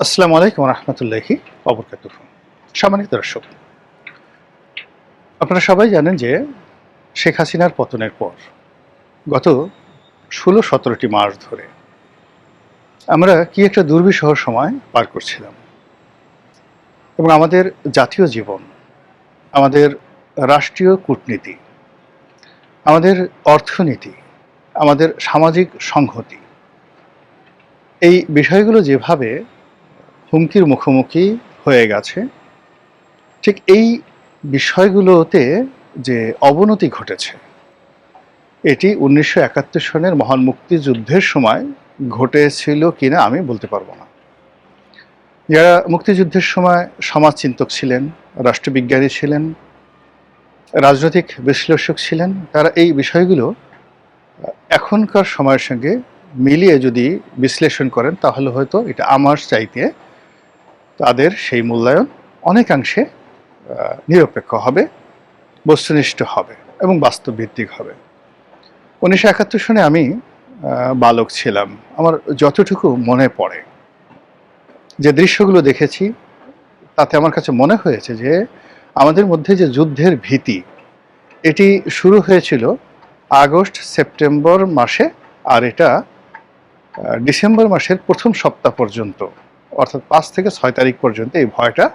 আসসালামু আলাইকুম রহমতুল্লাহি ওয়া সম্মানিত দর্শক, আপনারা সবাই জানেন যে শেখ হাসিনার পতনের পর গত ১৬-১৭টি মাস ধরে আমরা কি একটা দুর্বিষহ সময় পার করছিলাম এবং আমাদের জাতীয় জীবন, আমাদের রাষ্ট্রীয় কূটনীতি, আমাদের অর্থনীতি, আমাদের সামাজিক সংহতি, এই বিষয়গুলো যেভাবে হুমকির মুখোমুখি হয়ে গেছে, ঠিক এই বিষয়গুলোতে যে অবনতি ঘটেছে, এটি ১৯৭১ সনের মহান মুক্তিযুদ্ধের সময় ঘটেছিল কিনা আমি বলতে পারবো না। যারা মুক্তিযুদ্ধের সময় সমাজচিন্তক ছিলেন, রাষ্ট্রবিজ্ঞানী ছিলেন, রাজনৈতিক বিশ্লেষক ছিলেন, তারা এই বিষয়গুলো এখনকার সময়ের সঙ্গে মিলিয়ে যদি বিশ্লেষণ করেন, তাহলে হয়তো এটা আমার চাইতে তাদের সেই মূল্যায়ন অনেকাংশে নিরপেক্ষ হবে, বস্তুনিষ্ঠ হবে এবং বাস্তবভিত্তিক হবে। ১৯৭১ সনে আমি বালক ছিলাম। আমার যতটুকু মনে পড়ে, যে দৃশ্যগুলো দেখেছি, তাতে আমার কাছে মনে হয়েছে যে আমাদের মধ্যে যে যুদ্ধের ভীতি, এটি শুরু হয়েছিল আগস্ট সেপ্টেম্বর মাসে, আর এটা ডিসেম্বর মাসের প্রথম সপ্তাহ পর্যন্ত, অর্থাৎ ৫ থেকে ৬ তারিখ পর্যন্ত এই ভয়টা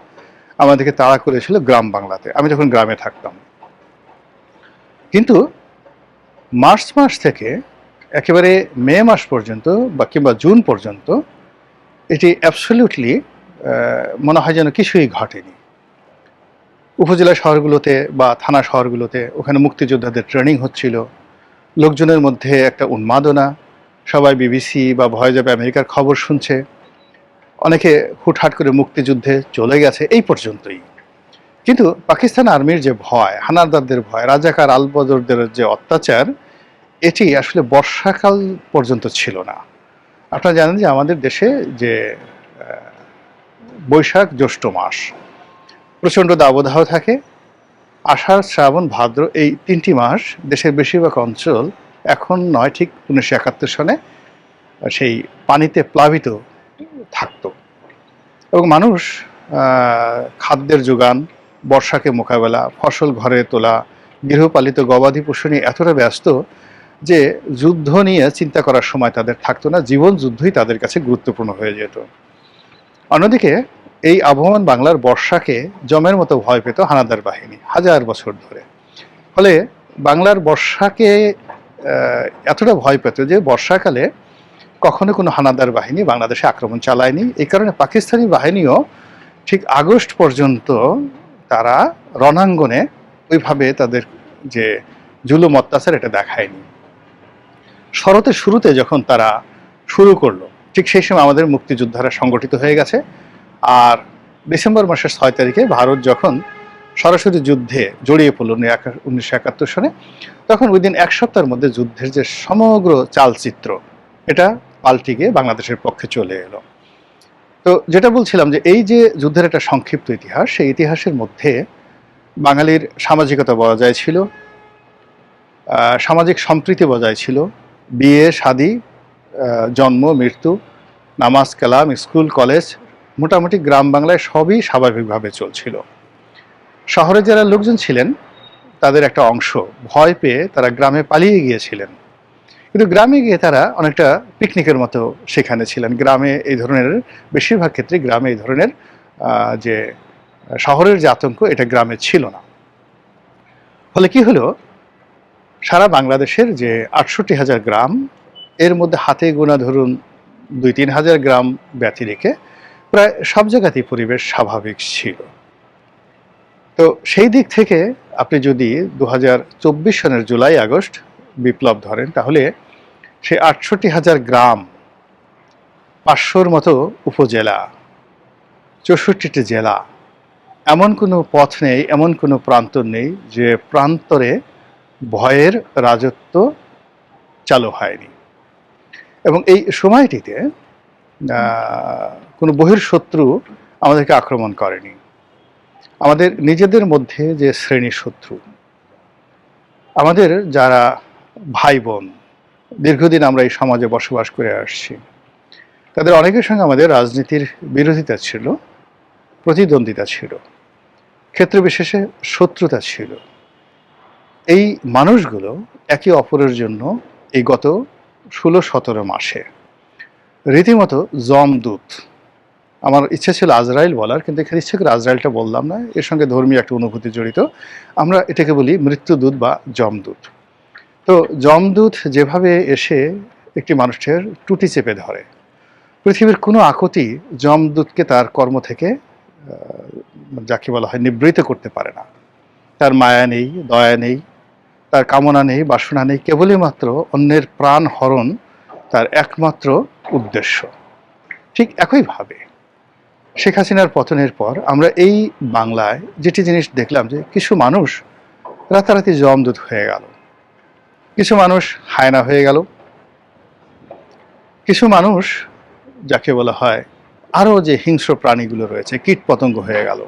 আমাদেরকে তাড়া করেছিল গ্রাম বাংলাতে। আমি যখন গ্রামে থাকতাম, কিন্তু মার্চ মাস থেকে একেবারে মে মাস পর্যন্ত বা কিংবা জুন পর্যন্ত এটি অ্যাবসলিউটলি মনে হয় যেন কিছুই ঘটেনি। উপজেলা শহরগুলোতে বা থানা শহরগুলোতে ওখানে মুক্তিযোদ্ধাদের ট্রেনিং হচ্ছিল, লোকজনের মধ্যে একটা উন্মাদনা, সবাই বিবিসি বা ভয়েস অফ আমেরিকার খবর শুনছে, অনেকে হুটহাট করে মুক্তিযুদ্ধে চলে গেছে, এই পর্যন্তই। কিন্তু পাকিস্তান আর্মির যে ভয়, হানাদারদের ভয়, রাজাকার আলবদরদের যে অত্যাচার, এটি আসলে বর্ষাকাল পর্যন্ত ছিল না। আপনারা জানেন যে আমাদের দেশে যে বৈশাখ জ্যৈষ্ঠ মাস প্রচণ্ড দাবদাহ থাকে, আষাঢ় শ্রাবণ ভাদ্র এই ৩টি মাস দেশের বেশিরভাগ অঞ্চল এখন নয়, ঠিক ১৯৭১ সনে সেই পানিতে প্লাবিত থাকতো এবং মানুষ খাদ্যের যোগান, বর্ষাকে মোকাবেলা, ফসল ঘরে তোলা, গৃহপালিত গবাদি পশু নিয়ে এতটা ব্যস্ত যে যুদ্ধ নিয়ে চিন্তা করার সময় তাদের থাকতো না। জীবন যুদ্ধই তাদের কাছে গুরুত্বপূর্ণ হয়ে যেত। অন্যদিকে এই আবহমান বাংলার বর্ষাকে জমের মতো ভয় পেত হানাদার বাহিনী হাজার বছর ধরে। ফলে বাংলার বর্ষাকে এতটা ভয় পেত যে বর্ষাকালে কখনো কোনো হানাদার বাহিনী বাংলাদেশে আক্রমণ চালায়নি। এই কারণে পাকিস্তানি বাহিনীও ঠিক আগস্ট পর্যন্ত তারা রণাঙ্গনে ওইভাবে তাদের যে জুলুম অত্যাচার এটা দেখায়নি। শরতের শুরুতে যখন তারা শুরু করলো, ঠিক সেই সময় আমাদের মুক্তিযোদ্ধারা সংগঠিত হয়ে গেছে। আর ডিসেম্বর মাসের ৬ তারিখে ভারত যখন সরাসরি যুদ্ধে জড়িয়ে পড়ল ১৯৭১ সনে, তখন উইদিন এক সপ্তাহের মধ্যে যুদ্ধের যে সমগ্র চালচিত্র, এটা পাল্টে গিয়ে বাংলাদেশের পক্ষে চলে এলো। তো যেটা বলছিলাম যে এই যে যুদ্ধের একটা সংক্ষিপ্ত ইতিহাস, সেই ইতিহাসের মধ্যে বাঙালির সামাজিকতা বজায় ছিল, সামাজিক সম্প্রীতি বজায় ছিল, বিয়ে শাদী, জন্ম মৃত্যু, নামাজ কালাম, স্কুল কলেজ, মোটামুটি গ্রাম বাংলায় সবই স্বাভাবিকভাবে চলছিল। শহরে যারা লোকজন ছিলেন, তাদের একটা অংশ ভয় পেয়ে তারা গ্রামে পালিয়ে গিয়েছিলেন। কিন্তু গ্রামে গিয়ে তারা অনেকটা পিকনিকের মতো সেখানে ছিলেন। গ্রামে এই ধরনের, বেশিরভাগ ক্ষেত্রে গ্রামে এই ধরনের যে শহরের যে আতঙ্ক, এটা গ্রামে ছিল না। ফলে কি হলো, সারা বাংলাদেশের যে ৬৮,০০০ গ্রাম, এর মধ্যে হাতে গোনা ধরুন ২-৩ হাজার গ্রাম ব্যতি রেখে প্রায় সব জায়গাতেই পরিবেশ স্বাভাবিক ছিল। তো সেই দিক থেকে আপনি যদি ২০২৪ সনের জুলাই আগস্ট বিপ্লব ধরেন, তাহলে সেই ৬৮,০০০ গ্রাম, ৫০০-র মতো উপজেলা, ৬৪টি জেলা, এমন কোনো পথ নেই, এমন কোনো প্রান্তর নেই যে প্রান্তরে ভয়ের রাজত্ব চালু হয়নি। এবং এই সময়টিতে কোনো বহির্শত্রু আমাদেরকে আক্রমণ করেনি। আমাদের নিজেদের মধ্যে যে শ্রেণী শত্রু, আমাদের যারা ভাই বোন, দীর্ঘদিন আমরা এই সমাজে বসবাস করে আসছি, তাদের অনেকের সঙ্গে আমাদের রাজনীতির বিরোধিতা ছিল, প্রতিদ্বন্দ্বিতা ছিল, ক্ষেত্র বিশেষে শত্রুতা ছিল। এই মানুষগুলো একে অপরের জন্য এই গত 16-17 মাসে রীতিমতো জমদূত। আমার ইচ্ছে ছিল আজরাইল বলার, কিন্তু এখানে ইচ্ছে করে আজরাইলটা বললাম না, এর সঙ্গে ধর্মীয় একটা অনুভূতি জড়িত। আমরা এটাকে বলি মৃত্যুদূত বা জমদূত। তো জমদূত যেভাবে এসে একটি মানুষের টুটি চেপে ধরে, পৃথিবীর কোনো আকুতি জমদূতকে তার কর্ম থেকে যাকে বলা হয় নিবৃত্ত করতে পারে না। তার মায়া নেই, দয়া নেই, তার কামনা নেই, বাসনা নেই, কেবলই মাত্র অন্যের প্রাণ হরণ তার একমাত্র উদ্দেশ্য। ঠিক একইভাবে শেখ হাসিনার পতনের পর আমরা এই বাংলায় যেটি জিনিস দেখলাম যে কিছু মানুষ রাতারাতি জমদূত হয়ে গেল, কিছু মানুষ হায়না হয়ে গেল, কিছু মানুষ যাকে বলা হয় আরও যে হিংস্র প্রাণীগুলো রয়েছে কীট পতঙ্গ হয়ে গেল।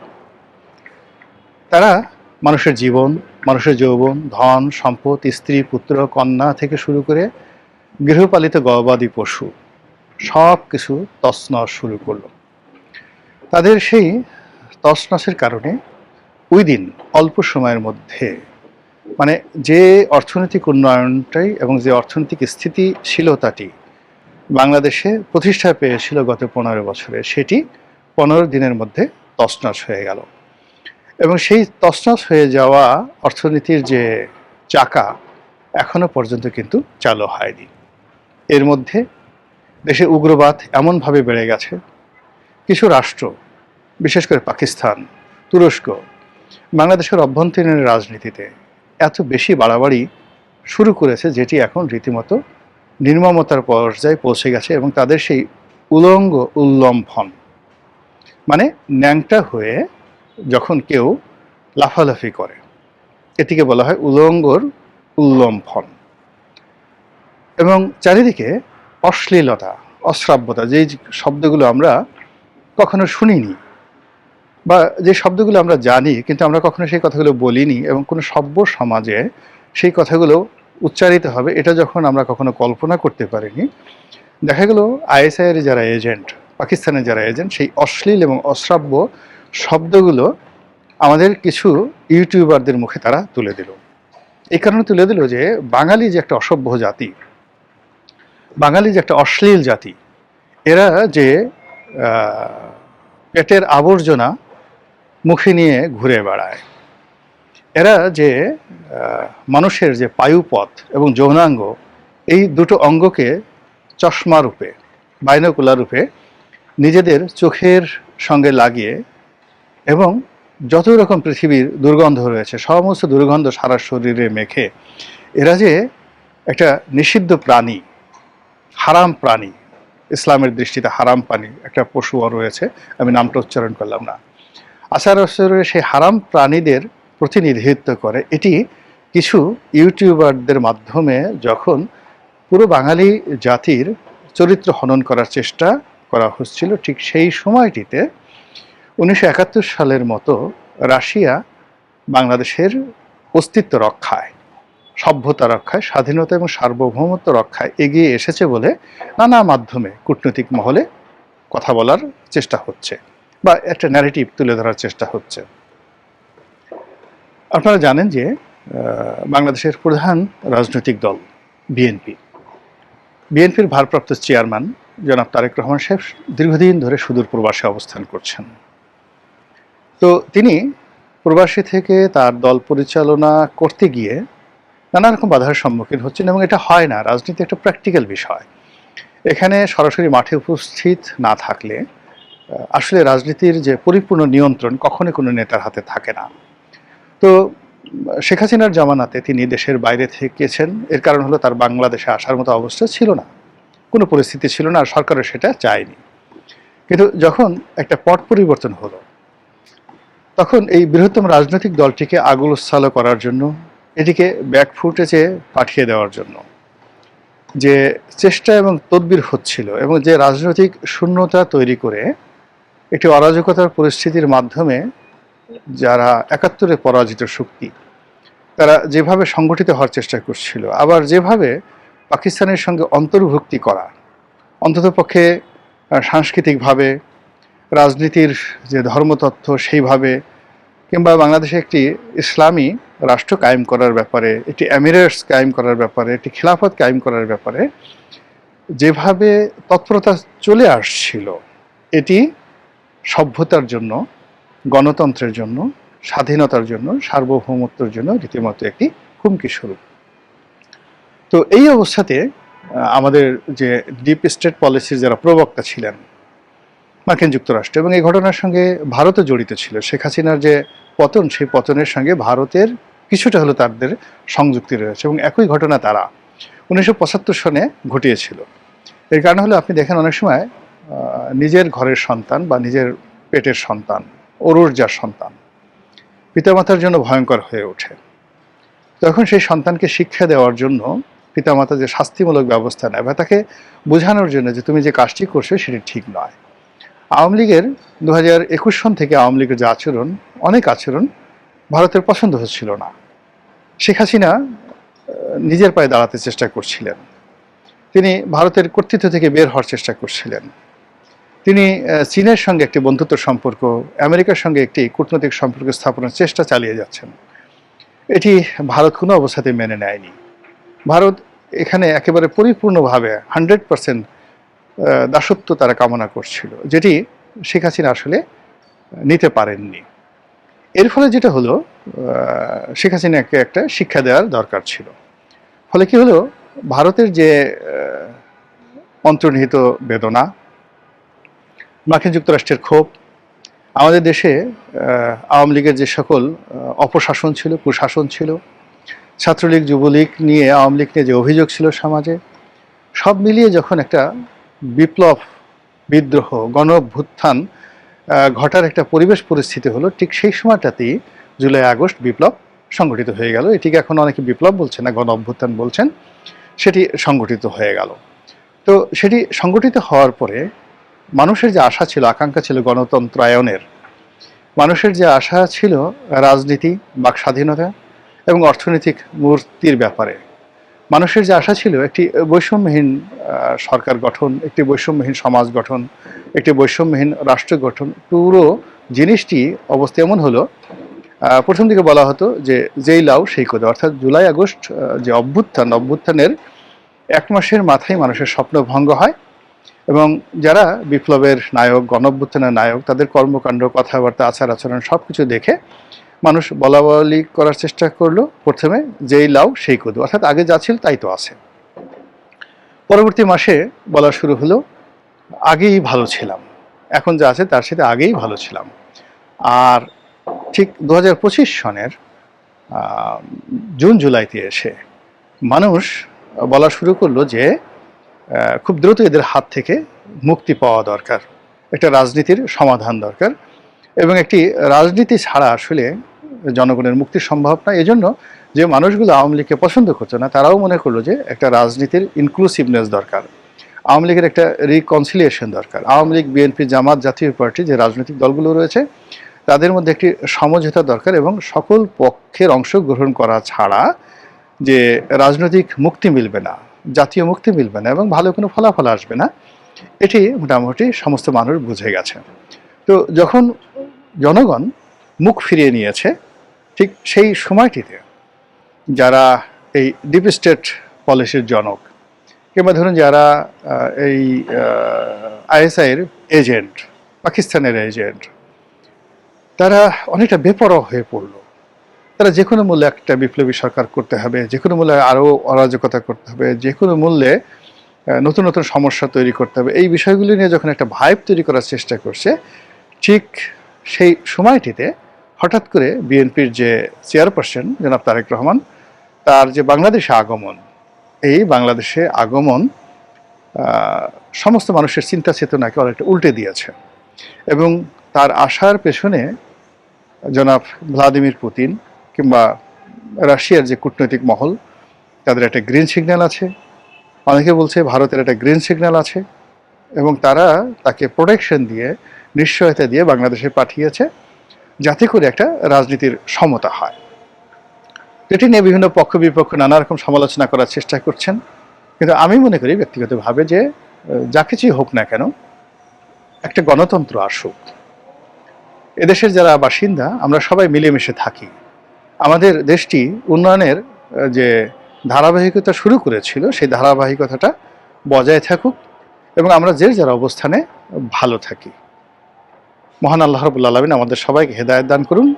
তারা মানুষের জীবন, মানুষের যৌবন, ধন সম্পদ, স্ত্রী পুত্র কন্যা থেকে শুরু করে গৃহপালিত গবাদি পশু সব কিছু তছনছ শুরু করলো। তাদের সেই তছনছের কারণে ওই দিন অল্প সময়ের মধ্যে মানে যে অর্থনৈতিক উন্নয়নটাই এবং যে অর্থনৈতিক স্থিতিশীলতাটি বাংলাদেশে প্রতিষ্ঠা পেয়েছিল গত 15 বছরে, সেটি 15 দিনের মধ্যে তছনছ হয়ে গেল। এবং সেই তছনছ হয়ে যাওয়া অর্থনীতির যে চাকা এখনো পর্যন্ত কিন্তু চালু হয়নি। এর মধ্যে দেশে উগ্রবাদ এমনভাবে বেড়ে গেছে, কিছু রাষ্ট্র বিশেষ করে পাকিস্তান, তুরস্ক বাংলাদেশের অভ্যন্তরীণ রাজনীতিতে এত বেশি বাড়াবাড়ি শুরু করেছে যেটি এখন রীতিমতো নির্মমতার পর্যায়ে পৌঁছে গেছে। এবং তাদের সেই উলঙ্গ উল্লম্ফন, মানে ন্যাংটা হয়ে যখন কেউ লাফালাফি করে, এটিকে বলা হয় উলঙ্গর উল্লম্ফন। এবং চারিদিকে অশ্লীলতা, অশ্রাব্যতা, যেই শব্দগুলো আমরা কখনো শুনিনি বা যে শব্দগুলো আমরা জানি কিন্তু আমরা কখনো সেই কথাগুলো বলিনি, এবং কোনো সভ্য সমাজে সেই কথাগুলো উচ্চারিত হবে এটা যখন আমরা কখনো কল্পনা করতে পারিনি, দেখা গেল আইএসআইয়ের যারা এজেন্ট, পাকিস্তানের যারা এজেন্ট, সেই অশ্লীল এবং অশ্রাব্য শব্দগুলো আমাদের কিছু ইউটিউবারদের মুখে তারা তুলে দিল। এই কারণে তুলে দিল যে বাঙালি যে একটা অসভ্য জাতি, বাঙালি যে একটা অশ্লীল জাতি, এরা যে পেটের আবর্জনা মুখে নিয়ে ঘুরে বেড়ায়, এরা যে মানুষের যে পায়ুপথ এবং যৌনাঙ্গ, এই দুটো অঙ্গকে চশমা রূপে, বাইনোকুলার রূপে নিজেদের চোখের সঙ্গে লাগিয়ে এবং যত রকম পৃথিবীর দুর্গন্ধ রয়েছে সমস্ত দুর্গন্ধ সারা শরীরে মেখে এরা যে একটা নিষিদ্ধ প্রাণী, হারাম প্রাণী, ইসলামের দৃষ্টিতে হারাম প্রাণী একটা পশুও রয়েছে, আমি নামটা উচ্চারণ করলাম না, আচার আচরণে সেই হারাম প্রাণীদের প্রতিনিধিত্ব করে। এটি কিছু ইউটিউবারদের মাধ্যমে যখন পুরো বাঙালি জাতির চরিত্র হনন করার চেষ্টা করা হচ্ছিল, ঠিক সেই সময়টিতে 1971 সালের মতো রাশিয়া বাংলাদেশের অস্তিত্ব রক্ষায়, সভ্যতা রক্ষায়, স্বাধীনতা এবং সার্বভৌমত্ব রক্ষায় এগিয়ে এসেছে বলে নানা মাধ্যমে কূটনৈতিক মহলে কথা বলার চেষ্টা হচ্ছে বা একটা ন্যারেটিভ তুলে ধরার চেষ্টা হচ্ছে। আপনারা জানেন যে বাংলাদেশের প্রধান রাজনৈতিক দল বিএনপির ভারপ্রাপ্ত চেয়ারম্যান জনাব তারেক রহমান সাহেব দীর্ঘদিন ধরে সুদূর প্রবাসে অবস্থান করছেন। তো তিনি প্রবাসী থেকে তার দল পরিচালনা করতে গিয়ে নানা রকম বাধার সম্মুখীন হচ্ছেন, এবং এটা হয় না, রাজনীতি একটা প্র্যাকটিক্যাল বিষয়। এখানে সরাসরি মাঠে উপস্থিত না থাকলে আসলে রাজনীতির যে পরিপূর্ণ নিয়ন্ত্রণ কখনোই কোনো নেতার হাতে থাকে না। তো শেখ হাসিনার জামানাতে তিনি দেশের বাইরে থেকেছেন, এর কারণ হলো তার বাংলাদেশে আসার মতো অবস্থা ছিল না, কোনো পরিস্থিতি ছিল না, আর সরকারও সেটা চায়নি। কিন্তু যখন একটা পট পরিবর্তন হলো, তখন এই বৃহত্তম রাজনৈতিক দলটিকে আগুলসালো করার জন্য, এটিকে ব্যাকফুটেজে পাঠিয়ে দেওয়ার জন্য যে চেষ্টা এবং তদবির হচ্ছিল, এবং যে রাজনৈতিক শূন্যতা তৈরি করে একটি অরাজকতার পরিস্থিতির মাধ্যমে যারা 71-এ পরাজিত শক্তি, তারা যেভাবে সংগঠিত হওয়ার চেষ্টা করছিল, আবার যেভাবে পাকিস্তানের সঙ্গে অন্তর্ভুক্তি করা, অন্ততপক্ষে সাংস্কৃতিকভাবে, রাজনীতির যে ধর্মতত্ত্ব সেইভাবে, কিংবা বাংলাদেশে একটি ইসলামী রাষ্ট্র কায়েম করার ব্যাপারে, একটি এমিরেটস কায়েম করার ব্যাপারে, একটি খিলাফত কায়েম করার ব্যাপারে যেভাবে তৎপরতা চলে আসছিল, এটি সভ্যতার জন্য, গণতন্ত্রের জন্য, স্বাধীনতার জন্য, সার্বভৌমত্বের জন্য রীতিমতো একটি হুমকি স্বরূপ। তো এই অবস্থাতে আমাদের যে ডিপ স্টেট পলিসির যারা প্রবক্তা ছিলেন মার্কিন যুক্তরাষ্ট্র, এবং এই ঘটনার সঙ্গে ভারতও জড়িত ছিল, শেখ হাসিনার যে পতন, সেই পতনের সঙ্গে ভারতের কিছুটা হলো তাদের সংযুক্তি রয়েছে, এবং একই ঘটনা তারা 1975 সনে ঘটিয়েছিল। এর কারণ হলো, আপনি দেখেন অনেক সময় নিজের ঘরের সন্তান বা নিজের পেটের সন্তান, অরুর্জার সন্তান পিতামাতার জন্য ভয়ঙ্কর হয়ে ওঠে। তখন সেই সন্তানকে শিক্ষা দেওয়ার জন্য পিতামাতা যে শাস্তিমূলক ব্যবস্থা নেয় বা তাকে বোঝানোর জন্য যে তুমি যে কাজটি করছো সেটি ঠিক নয়। আওয়ামী লীগের 2021 সন থেকে আওয়ামী লীগের যে আচরণ, অনেক আচরণ ভারতের পছন্দ হচ্ছিল না। শেখ হাসিনা নিজের পায়ে দাঁড়াতে চেষ্টা করছিলেন, তিনি ভারতের কর্তৃত্ব থেকে বের হওয়ার চেষ্টা করছিলেন, তিনি চীনের সঙ্গে একটি বন্ধুত্ব সম্পর্ক, আমেরিকার সঙ্গে একটি কূটনৈতিক সম্পর্ক স্থাপনের চেষ্টা চালিয়ে যাচ্ছেন। এটি ভারত কোনো অবস্থাতে মেনে নেয়নি। ভারত এখানে একেবারে পরিপূর্ণভাবে 100% দাসত্ব তারা কামনা করছিল, যেটি শেখ হাসিনা আসলে নিতে পারেননি। এর ফলে যেটা হলো, শেখ হাসিনাকে একটা শিক্ষা দেওয়ার দরকার ছিল। ফলে কি হলো, ভারতের যে অন্তর্নিহিত বেদনা, মার্কিন যুক্তরাষ্ট্রের ক্ষোভ, আমাদের দেশে আওয়ামী লীগের যে সকল অপশাসন ছিল, কুশাসন ছিল, ছাত্রলীগ যুবলীগ নিয়ে, আওয়ামী লীগ নিয়ে যে অভিযোগ ছিল সমাজে, সব মিলিয়ে যখন একটা বিপ্লব, বিদ্রোহ, গণ অভ্যুত্থান ঘটার একটা পরিবেশ পরিস্থিতি হলো, ঠিক সেই সময়টাতেই জুলাই আগস্ট বিপ্লব সংগঠিত হয়ে গেল। এটিকে এখন অনেকে বিপ্লব বলছেন না, গণ অভ্যুত্থান বলছেন। সেটি সংগঠিত হয়ে গেল। তো সেটি সংগঠিত হওয়ার পরে মানুষের যে আশা ছিল, আকাঙ্ক্ষা ছিল গণতন্ত্রায়নের, মানুষের যে আশা ছিল রাজনীতি, বাক স্বাধীনতা এবং অর্থনৈতিক মুক্তির ব্যাপারে, মানুষের যে আশা ছিল একটি বৈষম্যহীন সরকার গঠন, একটি বৈষম্যহীন সমাজ গঠন, একটি বৈষম্যহীন রাষ্ট্র গঠন, পুরো জিনিসটি অবস্থা এমন হলো, প্রথম দিকে বলা হতো যে যেই লাউ সেই কোদে, অর্থাৎ জুলাই আগস্ট যে অভ্যুত্থানের 1 মাসের মাথায় মানুষের স্বপ্ন ভঙ্গ হয়, এবং যারা বিপ্লবের নায়ক, গণ অভ্যুত্থানের নায়ক, তাদের কর্মকাণ্ড, কথাবার্তা, আচার আচরণ সব কিছু দেখে মানুষ বলাবলি করার চেষ্টা করলো, প্রথমে যেই লাউ সেই কদু, অর্থাৎ আগে যা ছিল তাই তো আছে। পরবর্তী মাসে বলা শুরু হলো, আগেই ভালো ছিলাম, এখন যা আছে তার সাথে আগেই ভালো ছিলাম। আর ঠিক 2025 সনের জুন জুলাইতে এসে মানুষ বলা শুরু করলো যে খুব দ্রুত এদের হাত থেকে মুক্তি পাওয়া দরকার, একটা রাজনীতির সমাধান দরকার, এবং একটি রাজনীতি ছাড়া আসলে জনগণের মুক্তি সম্ভব না। এজন্য যে মানুষগুলো আওয়ামী লীগকে পছন্দ করছে না, তারাও মনে করলো যে একটা রাজনীতির ইনক্লুসিভনেস দরকার, আওয়ামী লীগের একটা রিকনসিলিয়েশন দরকার। আওয়ামী লীগ, বিএনপি, জামাত, জাতীয় পার্টি যে রাজনৈতিক দলগুলো রয়েছে, তাদের মধ্যে একটি সমঝোতা দরকার, এবং সকল পক্ষের অংশগ্রহণ করা ছাড়া যে রাজনৈতিক মুক্তি মিলবে না, জাতীয় মুক্তি মিলবে না, এবং ভালো কোনো ফলাফল আসবে না, এটি মোটামুটি সমস্ত মানুষ বুঝে গেছে। তো যখন জনগণ মুখ ফিরিয়ে নিয়েছে, ঠিক সেই সময়টিতে যারা এই ডিপ স্টেট পলিসির জনক, কিংবা ধরুন যারা এই আইএসআইয়ের এজেন্ট, পাকিস্তানের এজেন্ট, তারা অনেকটা বেপরোয়া হয়ে পড়লো। তারা যে কোনো মূল্যে একটা বিপ্লবী সরকার করতে হবে, যে কোনো মূল্যে আরও অরাজকতা করতে হবে, যে কোনো মূল্যে নতুন নতুন সমস্যা তৈরি করতে হবে, এই বিষয়গুলি নিয়ে যখন একটা ভাইব তৈরি করার চেষ্টা করছে, ঠিক সেই সময়টিতে হঠাৎ করে বিএনপির যে চেয়ারপারসন জনাব তারেক রহমান, তার যে বাংলাদেশে আগমন, এই বাংলাদেশে আগমন সমস্ত মানুষের চিন্তা চেতনাকে অনেকটা উল্টে দিয়েছে, এবং তার আসার পেছনে জনাব ভ্লাদিমির পুতিন কিংবা রাশিয়ার যে কূটনৈতিক মহল, তাদের একটা গ্রিন সিগন্যাল আছে, অনেকে বলছে ভারতের একটা গ্রিন সিগন্যাল আছে, এবং তারা তাকে প্রোটেকশন দিয়ে, নিশ্চয়তা দিয়ে বাংলাদেশে পাঠিয়েছে, যাতে করে একটা রাজনীতির সমতা হয়। এটি নিয়ে বিভিন্ন পক্ষ বিপক্ষ নানা রকম সমালোচনা করার চেষ্টা করছেন, কিন্তু আমি মনে করি ব্যক্তিগতভাবে যে যা কিছুই হোক না কেন, একটা গণতন্ত্র আসুক। এদেশের যারা বাসিন্দা আমরা সবাই মিলেমিশে থাকি। আমাদের দেশটি উন্নয়নের যে ধারাবাহিকতা শুরু করেছিল সেই ধারাবাহিকতাটা বজায় থাকুক এবং আমরা যে যার অবস্থানে ভালো থাকি। মহান আল্লাহ রাব্বুল আলামিন আমাদের সবাইকে হেদায়েত দান করুন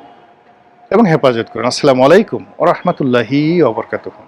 এবং হেফাজত করুন। আসসালামু আলাইকুম ওয়া রাহমাতুল্লাহি ওয়া বারাকাতুহু।